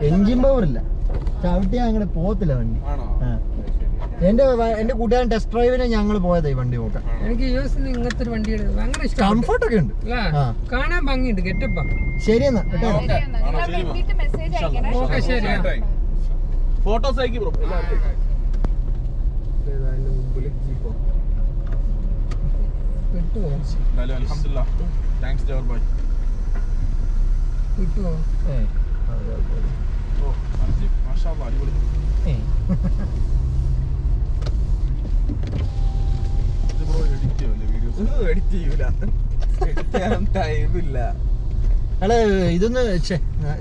Engine power ഇല്ല, ചവിട്ടിയാ അങ്ങനെ പോകത്തില്ല വണ്ടി. എന്റെ കൂട്ടുകാരൻ ടെസ്റ്റ് ഡ്രൈവിന് ഞങ്ങൾ പോയതായി വണ്ടി നോക്കാൻ. എനിക്ക് ഇങ്ങനത്തെ ഒരു വണ്ടി ഭയങ്കര ഇഷ്ടം. കംഫർട്ട് ഒക്കെ ഉണ്ട്, കാണാൻ ഭംഗിയുണ്ട്. ഗെറ്റപ്പാ. ശരി എന്നാ ഫോട്ടോസ് അയക്കി ബ്രോ. കിട്ടുമോ? അൽഹംദുലില്ലാഹ്. താങ്ക്സ് ജവർ ബോയ്. കിട്ടുമോ? ഓ മാഷാഅല്ലാഹ് അടിപൊളി. ഇത് ബ്രോ എഡിറ്റ് ചെയ്യൂല വീഡിയോസ്? എഡിറ്റ് ചെയ്യൂല, എഡിറ്റ് ചെയ്യാൻ ടൈമില്ല. അല്ല ഇതൊന്ന്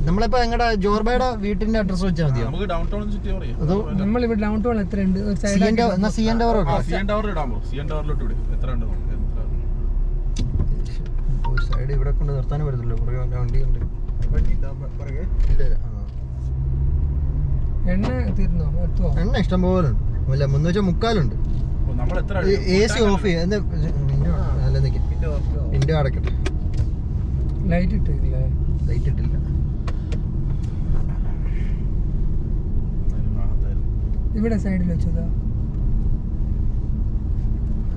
നമ്മളിപ്പോ ഞങ്ങളുടെ ജോർബയുടെ വീട്ടിന്റെ അഡ്രസ് വെച്ചാൽ മതിയോ? നമുക്ക് ഡൗൺ ടൗൺ ചുറ്റി പറയാം. അതോ നമ്മളിവിടെ ഡൗൺ ടൗൺ എത്ര ഉണ്ട്? സിഎൻ ടവർ ഇടാമോ? സിഎൻ ടവറിലോട്ട് വിടും. എത്ര ഉണ്ട്? സൈഡ് ഇവിടെ കൊണ്ട് നിർത്താനും പറ്റത്തില്ല, വണ്ടി ഉണ്ട്. എണ്ണ തീർന്നോ? എണ്ണ ഇഷ്ടം പോലെ ഉണ്ട്. അല്ല 303 AC ഓഫ് ചെയ്യാം. വിൻഡോ അടക്കട്ടെ. ലൈറ്റ് ഇട്ടില്ലേ? ലൈറ്റ് ഇട്ടില്ല. ഇവിടെ സൈഡിൽ വെച്ചതാ.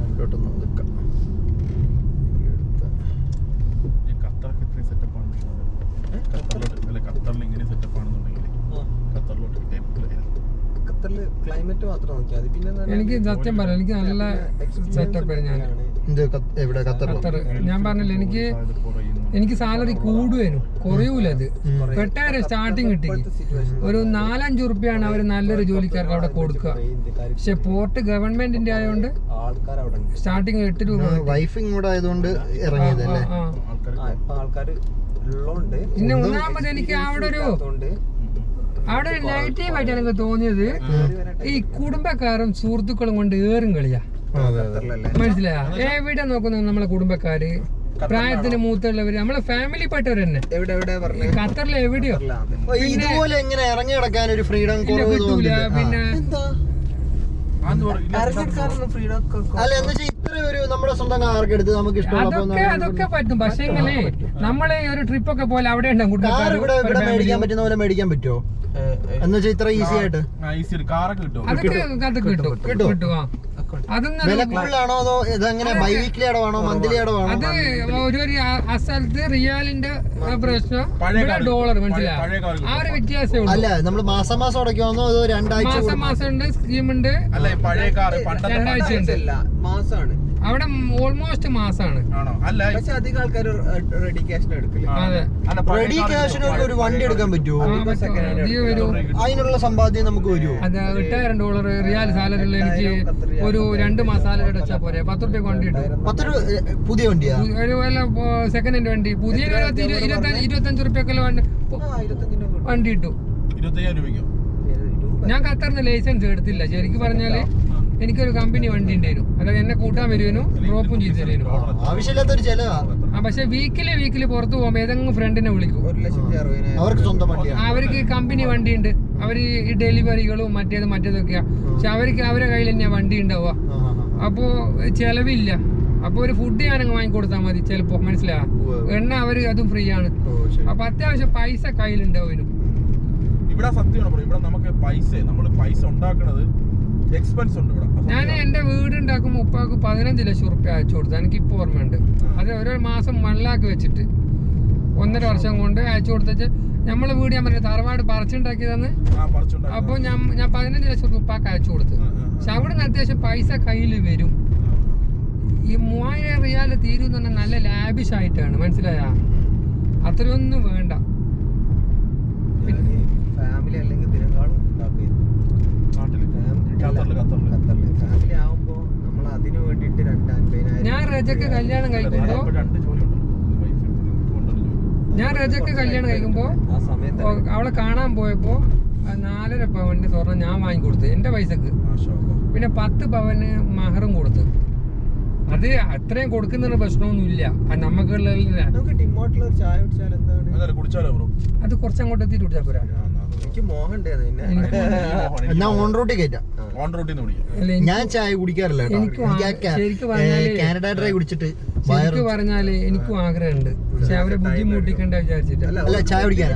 അതിലോട്ടൊന്ന് ഒതുക്കാം. ഖത്തറിൽ ഇങ്ങനെ സെറ്റപ്പ് ആണെന്നുണ്ടെങ്കിൽ ഖത്തറില് ക്ലൈമറ്റ് മാത്രം നോക്കിയാൽ മതി. പിന്നെ എനിക്ക് സത്യം പറയാം, എനിക്ക് നല്ല സെറ്റപ്പ്. ഞാൻ പറഞ്ഞില്ല, എനിക്ക് സാലറി കൂടുവേനും കുറയൂല. അത് പെട്ടെന്ന് സ്റ്റാർട്ടിങ് കിട്ടി ഒരു 4-5 ഉറുപ്പ്യാണ് അവർ നല്ലൊരു ജോലിക്കാർക്ക് അവിടെ കൊടുക്കുക. പക്ഷെ പോർട്ട് ഗവൺമെന്റിന്റെ ആയതുകൊണ്ട് സ്റ്റാർട്ടിങ് 8 രൂപ. പിന്നെ ഒന്നാമത് എനിക്ക് അവിടെ ഒരു നെഗറ്റീവ് ആയിട്ട് എനിക്ക് തോന്നിയത് ഈ കുടുംബക്കാരും സുഹൃത്തുക്കളും കൊണ്ട് ഏറും കളിയാ. മനസ്സിലായാ? എവിടെ നോക്കുന്നു നമ്മളെ കുടുംബക്കാര്, പ്രായത്തിന് മൂത്തുള്ളവര്, നമ്മളെ ഫാമിലി പെട്ടവർ തന്നെ. ഖത്തറിൽ എവിടെയോ ഇതുപോലെ എങ്ങനെ ഇറങ്ങി നടക്കാൻ ഒരു ഫ്രീഡം കിട്ടൂല. പിന്നെ അല്ല എന്ന് വെച്ചാൽ ഇത്ര ഒരു നമ്മുടെ സ്വന്തം കാർക്ക് എടുത്ത് നമുക്ക് അതൊക്കെ പറ്റും. പക്ഷേ ഇങ്ങനെ നമ്മളെ ഒരു ട്രിപ്പ് ഒക്കെ പോലെ അവിടെ ഉണ്ടാകും മേടിക്കാൻ പറ്റുന്ന പോലെ മേടിക്കാൻ പറ്റുമോ? എന്ന് വെച്ചാൽ ഇത്ര ഈസി ആയിട്ട് അതൊക്കെ കിട്ടും. വില കൂടുതലാണോ അതോ ഇതെങ്ങനെ ബൈ വീക്ക്ലി അടവാണോ മന്ത്ലി അടവാണോ? അത് ഒരു അസ്ഥലത്ത് റിയാലിന്റെ പ്രശ്നം, ഡോളർ. മനസ്സിലായി? ആ ഒരു വ്യത്യാസമേ ഉള്ളൂ. അല്ല നമ്മൾ മാസം അടയ്ക്കുവാന്നോ അതോ 2 ആഴ്ച? മാസം ഉണ്ട്, സ്കീമുണ്ട്. 2 ആഴ്ച ഉണ്ട്. മാസമാണ് അവിടെ ഓൾമോസ്റ്റ് മാസമാണ്. പക്ഷെ അധികം ആൾക്കാർ റെഡി ക്യാഷിന് എടുക്കില്ല. റെഡി ക്യാഷിനൊക്കെ ഒരു വണ്ടി എടുക്കാൻ പറ്റുമോ? അതിനുള്ള സമ്പാദ്യം നമുക്ക് വരുമോ? അത് $8,000 റിയാൽ സാലറി ഉള്ള എനിക്ക് ഒരു 2 മാസം സാലറി അടച്ചാ പോരെ. 10 രൂപ വണ്ടി കിട്ടും. 10 രൂപ പുതിയ വണ്ടിയാ? സെക്കൻഡ് ഹാൻഡ് വണ്ടി. പുതിയ 25 റുപ്യക്കുള്ള വണ്ടി കിട്ടും. ഞാൻ ഖത്തറിന് ലൈസൻസ് എടുത്തില്ല. ശരിക്കും പറഞ്ഞാല് എനിക്കൊരു കമ്പനി വണ്ടി ഉണ്ടായിരുന്നു. അതായത് എന്നെ കൂട്ടാൻ വരുവാനും ഡ്രോപ്പും ചെയ്ത് തരുന്നു. ആവശ്യമില്ലാത്തൊരു ചെലവാ. പക്ഷെ വീക്കിലി പുറത്ത് പോകുമ്പോ ഏതെങ്കിലും ഫ്രണ്ടിനെ വിളിക്കും. അവർക്ക് കമ്പനി വണ്ടി ഉണ്ട്. അവര് ഈ ഡെലിവറികളും മറ്റേതൊക്കെയാ. പക്ഷെ അവരെ കയ്യിൽ തന്നെയാ വണ്ടി ഉണ്ടാവുക. അപ്പോ ചെലവില്ല. അപ്പൊ ഒരു ഫുഡ് ഞാനങ്ങ് വാങ്ങിക്കൊടുത്താൽ മതി ചിലപ്പോ. മനസ്സിലാ? എണ്ണ അവര് അതും ഫ്രീ ആണ്. അപ്പൊ അത്യാവശ്യം പൈസ കയ്യിലുണ്ടാവും. ഇവിടെ സത്യമാണ്. ഇവിടെ നമുക്ക് പൈസ ഉണ്ടാക്കുന്നത് എക്സ്പെൻസ് ഉണ്ട് ഇവിടെ. ഞാൻ എന്റെ വീട് ഉണ്ടാക്കുമ്പോൾ ഉപ്പാക്ക് 15 ലക്ഷം റുപ്യ അയച്ചു കൊടുത്തു. എനിക്ക് ഇപ്പൊ ഓർമ്മയുണ്ട്. അത് ഓരോ മാസം 1 ലാഖ് വെച്ചിട്ട് 1.5 വർഷം കൊണ്ട് അയച്ചു കൊടുത്തിട്ട് നമ്മളെ വീട് ഞാൻ പറഞ്ഞ തറവാട് പറിച്ചുണ്ടാക്കിയതെന്ന്. അപ്പൊ ഞാൻ 15 ലക്ഷം റുപ്യ ഉപ്പാക്ക് അയച്ചു കൊടുത്തു. പക്ഷെ അവിടെ നിന്ന് അത്യാവശ്യം പൈസ കയ്യിൽ വരും. ഈ 3000 റിയാൽ തീരുന്ന പറഞ്ഞാൽ നല്ല ലാബിഷ് ആയിട്ടാണ്. മനസ്സിലായ? അത്രയൊന്നും വേണ്ട. ഫാമിലി അല്ലെങ്കിൽ ദിനങ്ങളും ഫാമിലി ആവുമ്പോ നമ്മൾ അതിന് വേണ്ടിട്ട് 2,50,000. ഞാൻ റജക്ക് കല്യാണം കഴിക്കുമ്പോ ആ സമയത്ത് അവളെ കാണാൻ പോയപ്പോ 4.5 പവന് സ്വർണ്ണം ഞാൻ വാങ്ങിക്കൊടുത്തു എന്റെ പൈസക്ക്. പിന്നെ 10 പവന് മഹറും കൊടുത്തു. അത് അത്രയും കൊടുക്കുന്ന പ്രശ്നമൊന്നുമില്ല. നമുക്കുള്ള അത് കുറച്ചങ്ങോട്ട് എത്തിയിട്ട് കുടിച്ചാൽ പോരാ. എനിക്ക് മോഹൻ ഞാൻ ചായ കുടിക്കാറില്ല. കാനഡ ഡ്രൈ കുടിച്ചിട്ട് പറഞ്ഞാല് എനിക്കും ആഗ്രഹമുണ്ട്. പക്ഷെ അവരെ ബുദ്ധിമുട്ടിക്കണ്ട വിചാരിച്ചിട്ട്. അല്ല ചായ കുടിക്കാൻ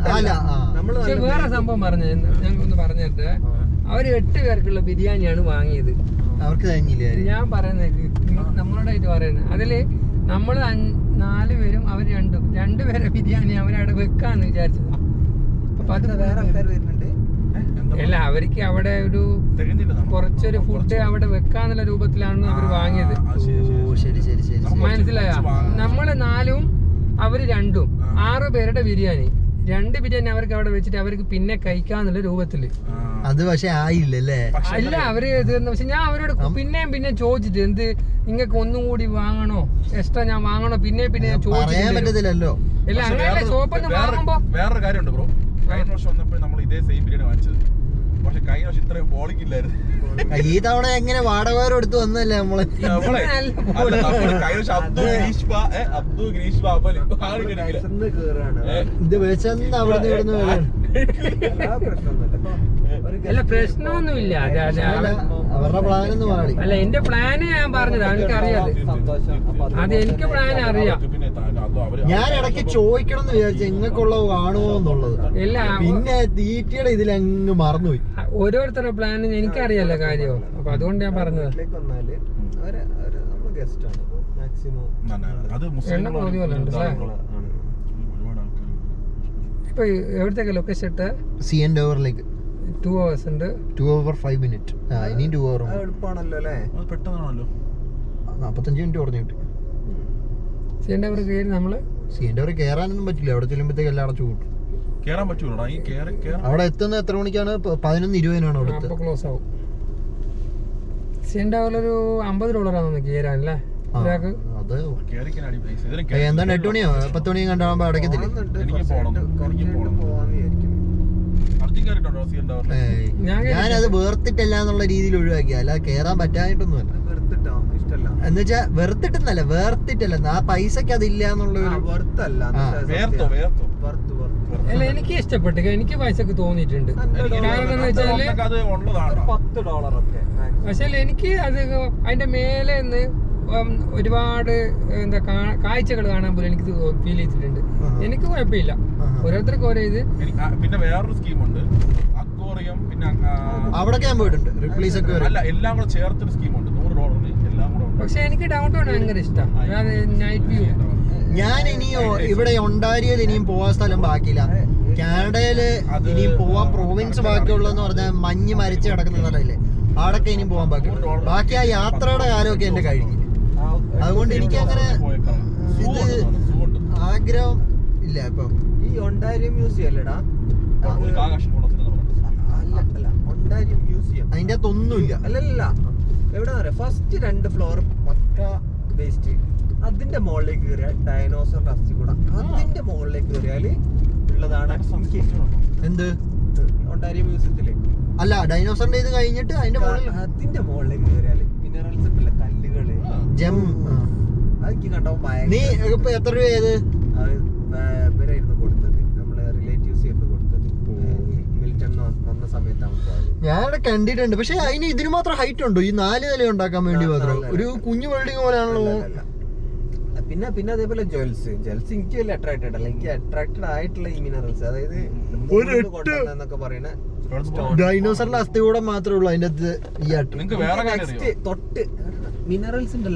പക്ഷെ വേറെ സംഭവം പറഞ്ഞു ഞങ്ങൾക്കൊന്ന് പറഞ്ഞിട്ട് അവര് 8 പേർക്കുള്ള ബിരിയാണിയാണ് വാങ്ങിയത്. അവർക്ക് കഴിഞ്ഞില്ലേ? ഞാൻ പറയുന്നത് നമ്മളോടായിട്ട് പറയുന്നത് അതില് നമ്മള് 4 പേരും അവർ 2 പേരെ ബിരിയാണി അവരവിടെ വെക്കാന്ന് വിചാരിച്ചതാ. അപ്പൊ അത് വേറെ ആൾക്കാർ വരുന്നുണ്ട്. അല്ല അവർക്ക് അവിടെ ഒരു കുറച്ചൊരു ഫുഡ് അവിടെ വെക്കാന്നുള്ള രൂപത്തിലാണ് അവർ വാങ്ങിയത്. ശരി ശരി ശരി. മനസ്സിലായ? നമ്മള് 4ഉം അവര് 2ഉം 6 പേരുടെ ബിരിയാണി 2 ബിരിയാണി അവർക്ക് അവിടെ വെച്ചിട്ട് അവർക്ക് പിന്നെ കഴിക്കാന്നുള്ള രൂപത്തില്. അത് പക്ഷെ ആയില്ലല്ലേ? അല്ല അവര് പക്ഷെ ഞാൻ അവരോട് പിന്നെയും ചോദിച്ചിട്ട് എന്ത് നിങ്ങൾക്ക് ഒന്നും കൂടി വാങ്ങണോ, എക്സ്ട്രാ ഞാൻ വാങ്ങണോ, പിന്നെ ഞാൻ ചോദിച്ചിട്ട് പറ്റത്തില്ലല്ലോ. അല്ല അങ്ങനെയല്ല ഷോപ്പിൽ നിന്ന് വാങ്ങുമ്പോ. വേറൊരു കാര്യമുണ്ട് ബ്രോ, കഴിഞ്ഞ വർഷം വന്നപ്പോൾ നമ്മൾ ഇതേ സെയിം ബിരിയാണി വാങ്ങിച്ചത്. പക്ഷെ കഴിഞ്ഞ വർഷം ഇത്രയും പോളിക്കില്ലായിരുന്നു. ഈ തവണ എങ്ങനെ വാടക എടുത്ത് വന്നല്ലേ നമ്മള്? ഇത് വിശന്ന് അവിടുന്ന് ഇവിടുന്ന് വരാണ്. അല്ല പ്രശ്നമൊന്നുമില്ല. അവരുടെ പ്ലാൻ എന്ന് പറയണേ. അല്ല എന്റെ പ്ലാന് ഞാൻ പറഞ്ഞത് എനിക്കറിയാം. അത് എനിക്ക് പ്ലാൻ അറിയാം. ഞാൻ ഇടയ്ക്ക് ചോദിക്കണം എന്ന് വിചാരിച്ചു നിങ്ങൾക്കുള്ള കാണുമോ എന്നുള്ളത്. ഇല്ല പിന്നെ തീറ്റയുടെ ഇതിലങ്ങ് മറന്നുപോയി. ഓരോരുത്തരുടെ പ്ലാൻ എനിക്കറിയാലോ കാര്യമോ. അപ്പൊ അതുകൊണ്ട് ഞാൻ പറഞ്ഞത് എണ്ണ പകുതി പോലെ ഉണ്ട്. ഇപ്പൊ എവിടത്തേക്ക് ലൊക്കേഷൻ ഇട്ട് CN ടവറിലേക്ക് 2 hours ഉണ്ട്. 2 hours 5 minutes. ഇനിയും 2 hours എളുപ്പമാണല്ലോ അല്ലേ? പെട്ടെന്നാണല്ലോ. 45 minutes പറഞ്ഞിട്ട് CN ടവർ കയറി നമ്മള് CN ടവർ കയറാനൊന്നും പറ്റില്ല. അവിടെ ചെല്ലുമ്പോഴത്തേക്ക് എല്ലാം അടച്ചു കൂട്ടും. കേറാൻ പറ്റൂലടാ ഈ അവിടെ എത്തുന്നത് എത്ര മണിക്കാണ്? 11:20 അവിടെ ക്ലോസ് ആവും. CN ടവറിലൊരു $50 കയറാനല്ലേ ഒരാൾക്ക്? അത് കേറിക്കാൻ അടി പൈസ എന്താണ് 8 മണിയോ 10 മണിയോ കണ്ടാകുമ്പോ അടയ്ക്കത്തില്ലേ? ഞാനത് വേർത്തിട്ടല്ല എന്നുള്ള രീതിയിൽ ഒഴിവാക്കിയ, അല്ല കേറാൻ പറ്റാനായിട്ടൊന്നുമല്ല. എന്നുവെച്ചാ വെറുത്തിട്ടെന്നല്ല, വേർത്തിട്ടല്ല, ആ പൈസക്ക് അതില്ല എന്നുള്ള അല്ല എനിക്ക് ഇഷ്ടപ്പെട്ടു. എനിക്ക് പൈസക്ക് തോന്നിയിട്ടുണ്ട്. കാരണം എന്ന് വെച്ചാല് പക്ഷെ എനിക്ക് അത് അതിന്റെ മേലെ നിന്ന് ഒരുപാട് എന്താ കാഴ്ചകൾ കാണാൻ പോലും എനിക്ക് ഫീൽ ചെയ്തിട്ടുണ്ട്. എനിക്ക് കുഴപ്പമില്ല. ഓരോരുത്തർക്ക് ഓരോ ഇത്. പിന്നെ വേറൊരു സ്കീമുണ്ട്, അക്വേറിയം. പിന്നെ അവിടെ ഞാൻ പോയിട്ടുണ്ട്. റിപ്ലീസ് ഒക്കെ അല്ല എല്ലാം കൂടെ ചേർത്തൊരു സ്കീമുണ്ട്, $100 എല്ലാം കൂടെ. പക്ഷെ എനിക്ക് ഡൗൺ ടൗൺ ഭയങ്കര ഇഷ്ടമാണ്. Night view. ഞാൻ ഇനിയോ ഇവിടെ ഒണ്ടാരിയോയിൽ ഇനിയും പോവാൻ സ്ഥലം ബാക്കിയില്ല. കാനഡയില് ഇനിയും പോവാൻ പ്രൊവിൻസ് ബാക്കിയുള്ളതെന്ന് പറഞ്ഞാൽ മഞ്ഞ് മരിച്ച് കിടക്കുന്ന സ്ഥലമില്ലേ, അവിടൊക്കെ ഇനിയും പോവാൻ ബാക്കി ആ യാത്രയുടെ കാലമൊക്കെ എന്റെ കഴിഞ്ഞില്ല. അതുകൊണ്ട് എനിക്ക് അങ്ങനെ ഇത് ആഗ്രഹം ഇല്ല. ഇപ്പൊ ഈ ഒണ്ടാരിയോ മ്യൂസിയം അല്ലടാ, ഒണ്ടാരിയോ മ്യൂസിയം അതിന്റെ അകത്തൊന്നുമില്ല. അല്ലല്ല, എവിടെ പറയാ ഫസ്റ്റ് 2 ഫ്ലോർ പക്ക വേസ്റ്റ്. അതിന്റെ മുകളിലേക്ക് കയറിയാൽ ഡൈനോസറിന്റെ അസ്ഥി കൂട, അതിന്റെ മുകളിലേക്ക് കയറിയാല് ഉള്ളതാണ് എന്ത് ഒണ്ടാരിയോ മ്യൂസിയത്തില്. അല്ല ഡൈനോസറിന്റെ ഇത് കഴിഞ്ഞിട്ട് അതിന്റെ മുകളിലേക്ക് കയറിയാല് മിനറൽസ് ഉണ്ടല്ലോ, കല്ലുകള്, ജം. അതൊക്കെ കണ്ടോ നീ ഇപ്പൊ എത്ര രൂപ ചെയ്ത്? ഇവരായിരുന്നു കൊടുത്തത്, നമ്മളെ റിലേറ്റീവ്സ് ആയിരുന്നു കൊടുത്തത്. മിൽട്ടൺ വന്ന സമയത്താണ് പോയത്. ഞാനിവിടെ കണ്ടിട്ടുണ്ട്. പക്ഷെ അതിന് ഇതിന് മാത്രം ഹൈറ്റ് ഉണ്ടോ? ഈ 4 നില ഉണ്ടാക്കാൻ വേണ്ടി മാത്രം ഒരു കുഞ്ഞു ബിൽഡിംഗ് പോലെയാണല്ലോ. പിന്നെ അതേപോലെ ജുവൽസ് എനിക്ക് വലിയ അട്രാക്റ്റഡ് അല്ല. എനിക്ക് അട്രാക്റ്റഡ് ആയിട്ടുള്ള ഈ മിനറൽസ്, അതായത് എന്നൊക്കെ പറയുന്ന ഡൈനോസറിന്റെ അസ്ഥി കൂടെ മാത്രമേ ഉള്ളൂ അതിന്റെ അകത്ത്. ഈ തൊട്ട് മിനറൽസ് ഉണ്ടല്ലോ.